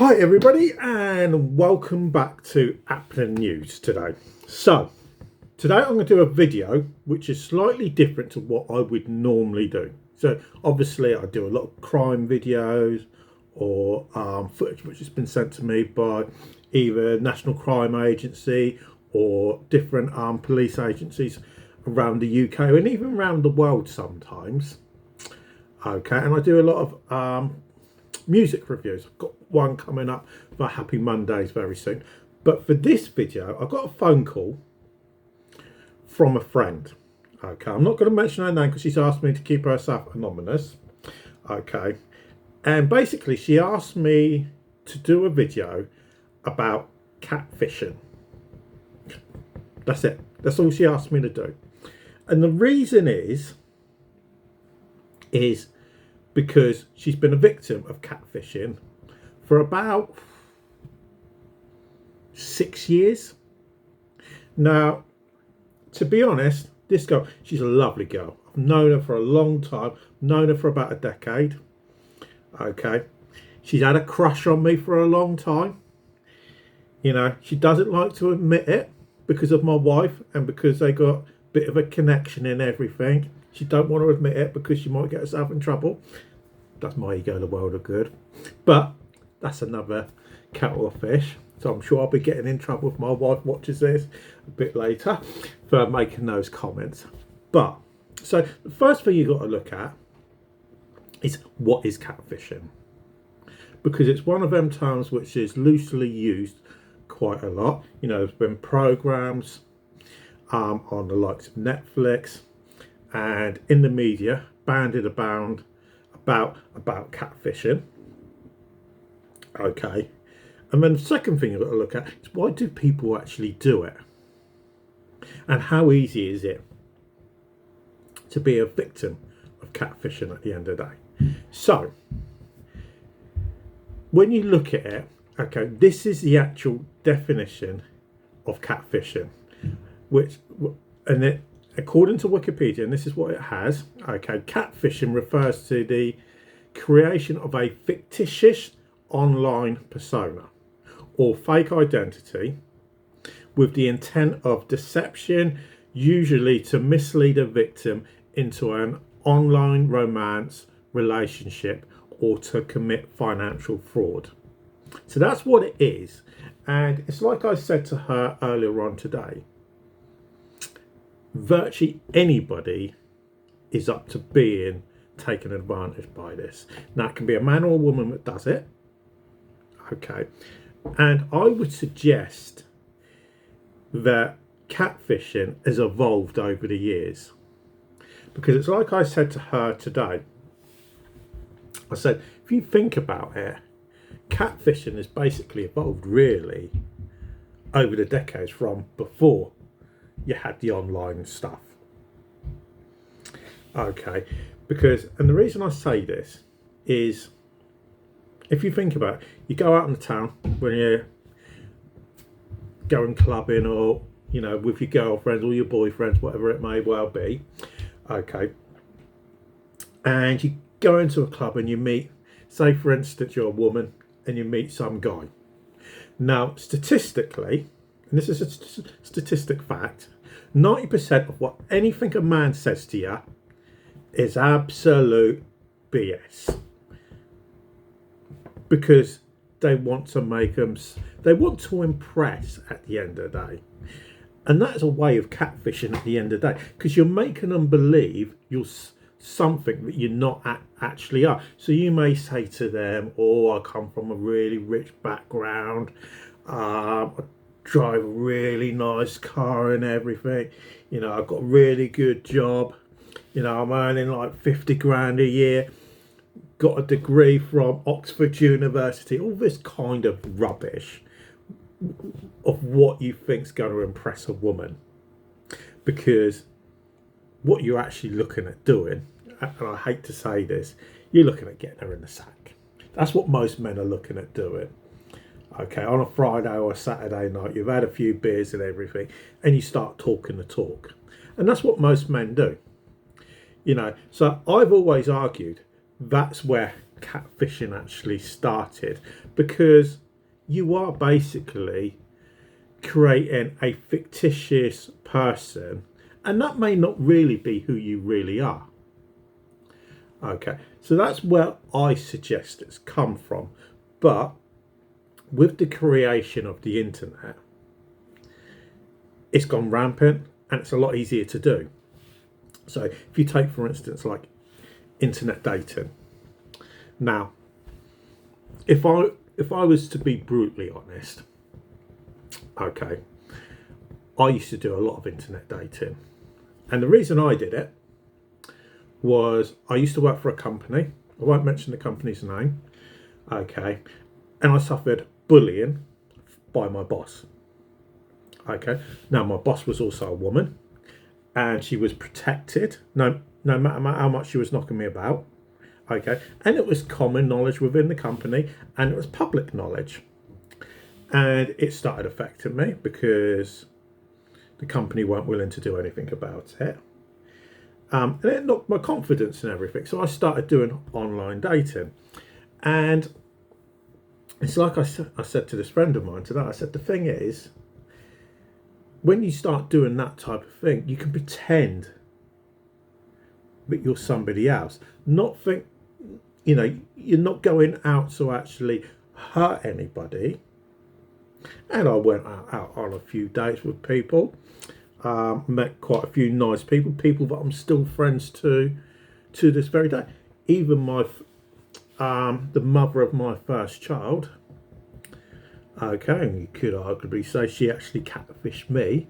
Hi everybody and welcome back to Apnin News today. So today I'm going to do a video which is slightly different to what I would normally do. So obviously I do a lot of crime videos or footage which has been sent to me by either National Crime Agency or different police agencies around the UK and even around the world sometimes. Okay, and I do a lot of music reviews. I've got one coming up for Happy Mondays very soon. But for this video, I got a phone call from a friend. Okay, I'm not going to mention her name because she's asked me to keep herself anonymous. Okay, and basically she asked me to do a video about catfishing. That's it. That's all she asked me to do. And the reason is because she's been a victim of catfishing for about 6 years. Now, to be honest, this girl, she's a lovely girl. I've known her for a long time, known her for about a decade. Okay, she's had a crush on me for a long time. You know, she doesn't like to admit it because of my wife and because they got a bit of a connection and everything. She don't want to admit it because she might get herself in trouble. That's my ego, the world of good. But that's another kettle of fish. So I'm sure I'll be getting in trouble if my wife watches this a bit later for making those comments. But, so the first thing you've got to look at is what is catfishing? Because it's one of them terms which is loosely used quite a lot. You know, there's been programs on the likes of Netflix and in the media banded about catfishing. Okay, and then the second thing you've got to look at is why do people actually do it, and how easy is it to be a victim of catfishing at the end of the day. So when you look at it, okay, this is the actual definition of catfishing, according to Wikipedia, and this is what it has. Okay, catfishing refers to the creation of a fictitious online persona or fake identity with the intent of deception, usually to mislead a victim into an online romance relationship or to commit financial fraud. So that's what it is. And it's like I said to her earlier on today, virtually anybody is up to being taken advantage by this. Now, it can be a man or a woman that does it. Okay, and I would suggest that catfishing has evolved over the years, because it's like I said to her today. I said, if you think about it, catfishing has basically evolved really over the decades from before you had the online stuff. Okay, because, and the reason I say this is, if you think about it, you go out in the town when you're going clubbing or, you know, with your girlfriends or your boyfriends, whatever it may well be. Okay, and you go into a club and you meet, say for instance you're a woman and you meet some guy. Now statistically, and this is a statistic fact, 90% of what anything a man says to you is absolute BS, because they want to they want to impress at the end of the day. And that's a way of catfishing at the end of the day, because you're making them believe you're something that you're not actually are. So you may say to them, oh, I come from a really rich background, I drive a really nice car and everything, you know, I've got a really good job, you know, I'm earning like 50 grand a year, got a degree from Oxford University, all this kind of rubbish of what you think's going to impress a woman. Because what you're actually looking at doing, and I hate to say this, you're looking at getting her in the sack. That's what most men are looking at doing. Okay, on a Friday or a Saturday night, you've had a few beers and everything, and you start talking the talk. And that's what most men do. You know, so I've always argued that's where catfishing actually started, because you are basically creating a fictitious person, and that may not really be who you really are. Okay, so that's where I suggest it's come from. But with the creation of the internet, it's gone rampant and it's a lot easier to do. So if you take, for instance, like internet dating. Now, if I was to be brutally honest, okay, I used to do a lot of internet dating. And the reason I did it was I used to work for a company. I won't mention the company's name. Okay. And I suffered bullying by my boss. Okay. Now, my boss was also a woman, and she was protected, no matter how much she was knocking me about. Okay. And it was common knowledge within the company, and it was public knowledge. And it started affecting me because the company weren't willing to do anything about it. And it knocked my confidence and everything. So I started doing online dating. And it's like I said to this friend of mine today, I said, the thing is, when you start doing that type of thing, you can pretend that you're somebody else. Not think, you're not going out to actually hurt anybody. And I went out on a few dates with people. Met quite a few nice people that I'm still friends to this very day. Even the mother of my first child. Okay, and you could arguably say she actually catfished me,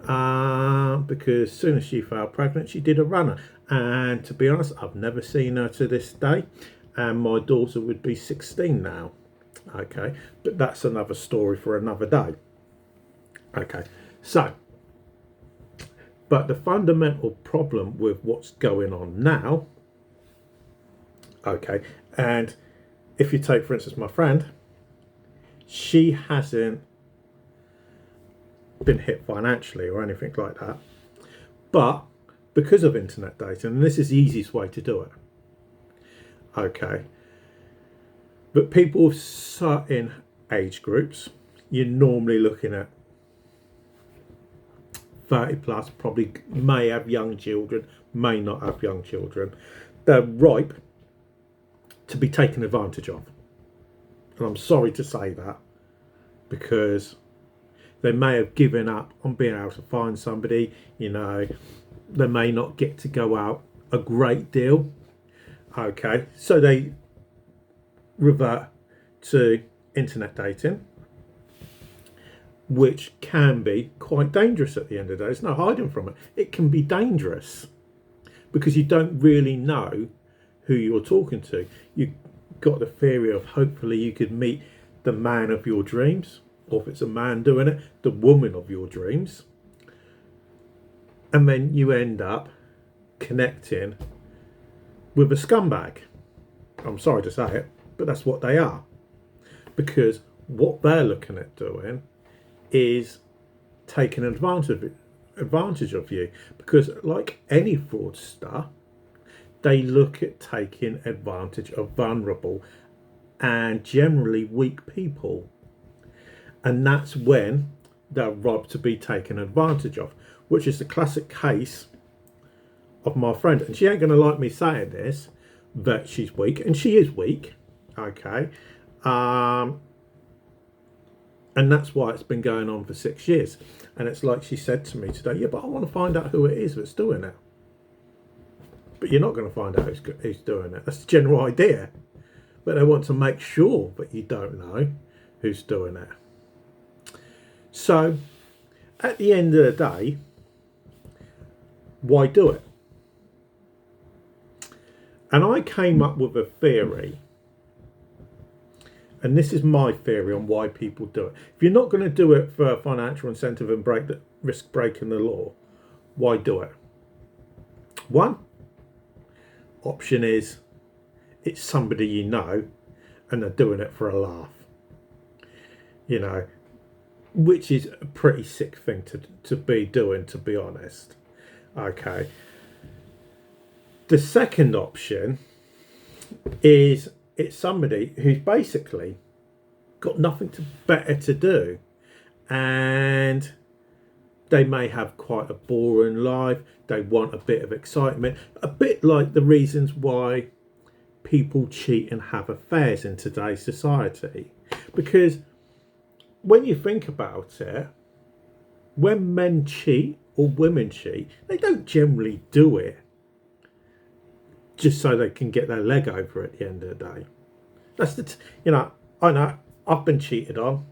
because as soon as she fell pregnant, she did a runner. And to be honest, I've never seen her to this day, and my daughter would be 16 now. Okay, but that's another story for another day. Okay, so, but the fundamental problem with what's going on now, okay, and if you take, for instance, my friend, she hasn't been hit financially or anything like that, but because of internet dating, and this is the easiest way to do it, okay, but people of certain age groups, you're normally looking at 30 plus, probably may have young children, may not have young children. They're ripe to be taken advantage of. And I'm sorry to say that, because they may have given up on being able to find somebody, they may not get to go out a great deal. Okay, so they revert to internet dating, which can be quite dangerous at the end of the day. There's no hiding from it. It can be dangerous because you don't really know who you're talking to. You've got the theory of hopefully you could meet the man of your dreams, or if it's a man doing it, the woman of your dreams. And then you end up connecting with a scumbag. I'm sorry to say it, but that's what they are. Because what they're looking at doing is taking advantage of you. Because like any fraudster, they look at taking advantage of vulnerable and generally weak people. And that's when they're robbed to be taken advantage of, which is the classic case of my friend. And she ain't going to like me saying this, that she's weak, and she is weak, okay, and that's why it's been going on for 6 years. And it's like she said to me today, yeah, but I want to find out who it is that's doing it. But you're not going to find out who's doing it. That's the general idea, but they want to make sure that you don't know who's doing it. So at the end of the day, why do it? And I came up with a theory, and this is my theory on why people do it. If you're not going to do it for financial incentive and risk breaking the law, why do it? One option is it's somebody you know and they're doing it for a laugh, which is a pretty sick thing to be doing, to be honest. Okay. The second option is it's somebody who's basically got nothing better to do, and they may have quite a boring life. They want a bit of excitement, a bit like the reasons why people cheat and have affairs in today's society. Because when you think about it, when men cheat or women cheat, they don't generally do it just so they can get their leg over at the end of the day. That's I know I've been cheated on,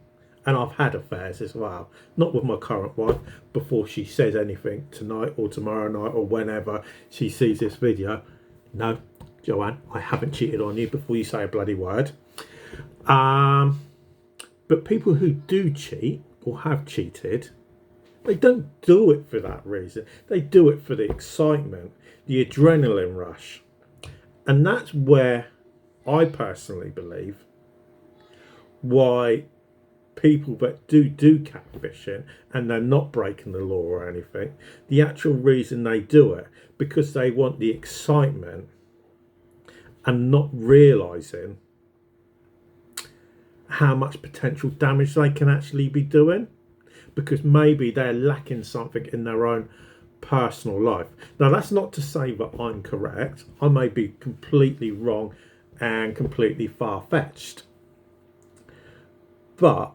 and I've had affairs as well. Not with my current wife, before she says anything tonight or tomorrow night or whenever she sees this video. No, Joanne, I haven't cheated on you before you say a bloody word. But people who do cheat or have cheated, they don't do it for that reason. They do it for the excitement, the adrenaline rush. And that's where I personally believe why people that do catfishing and they're not breaking the law or anything, the actual reason they do it, because they want the excitement and not realising how much potential damage they can actually be doing, because maybe they're lacking something in their own personal life. Now, that's not to say that I'm correct. I may be completely wrong and completely far-fetched, but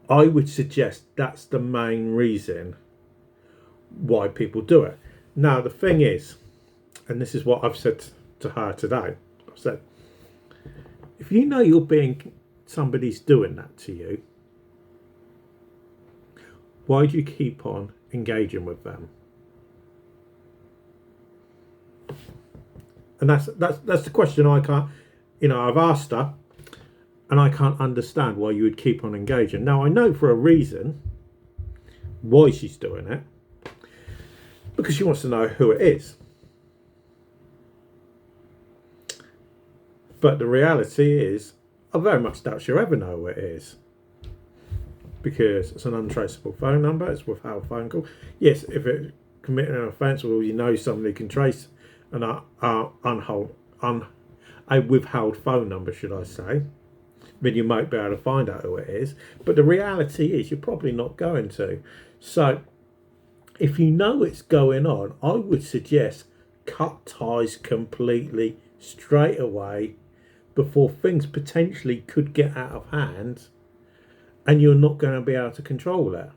I would suggest that's the main reason why people do it. Now, the thing is, and this is what I've said to her today, I've said, if you know somebody's doing that to you, why do you keep on engaging with them? And that's the question I can't, I've asked her, and I can't understand why you would keep on engaging. Now, I know for a reason why she's doing it, because she wants to know who it is. But the reality is, I very much doubt she'll ever know who it is, because it's an untraceable phone number. It's withheld phone call. Yes, if it committed an offence, well, somebody can trace a withheld phone number, should I say, then you might be able to find out who it is. But the reality is, you're probably not going to. So if you know it's going on, I would suggest cut ties completely straight away before things potentially could get out of hand and you're not going to be able to control it.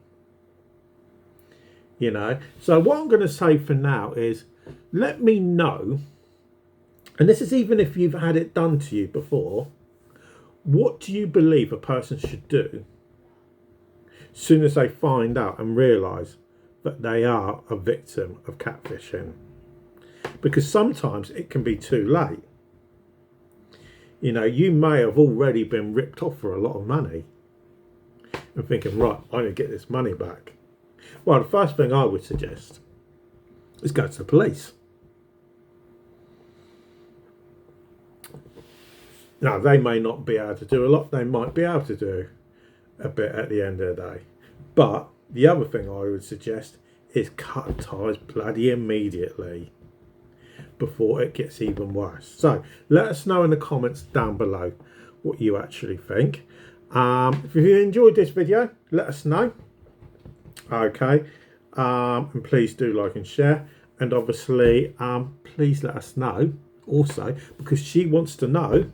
So what I'm going to say for now is, let me know, and this is even if you've had it done to you before, what do you believe a person should do as soon as they find out and realise that they are a victim of catfishing? Because sometimes it can be too late. You may have already been ripped off for a lot of money and thinking, right, I need to get this money back. Well, the first thing I would suggest is go to the police. Now, they may not be able to do a lot. They might be able to do a bit at the end of the day. But the other thing I would suggest is cut ties bloody immediately before it gets even worse. So let us know in the comments down below what you actually think. If you enjoyed this video, let us know. Okay. And please do like and share. And obviously, please let us know also, because she wants to know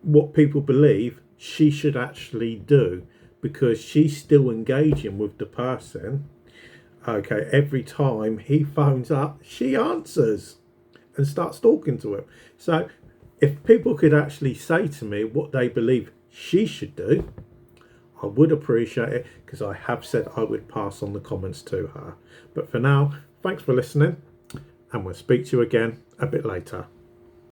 what people believe she should actually do, because she's still engaging with the person. Okay, every time he phones up, she answers and starts talking to him. So if people could actually say to me what they believe she should do, I would appreciate it, because I have said I would pass on the comments to her. But for now, thanks for listening, and we'll speak to you again a bit later.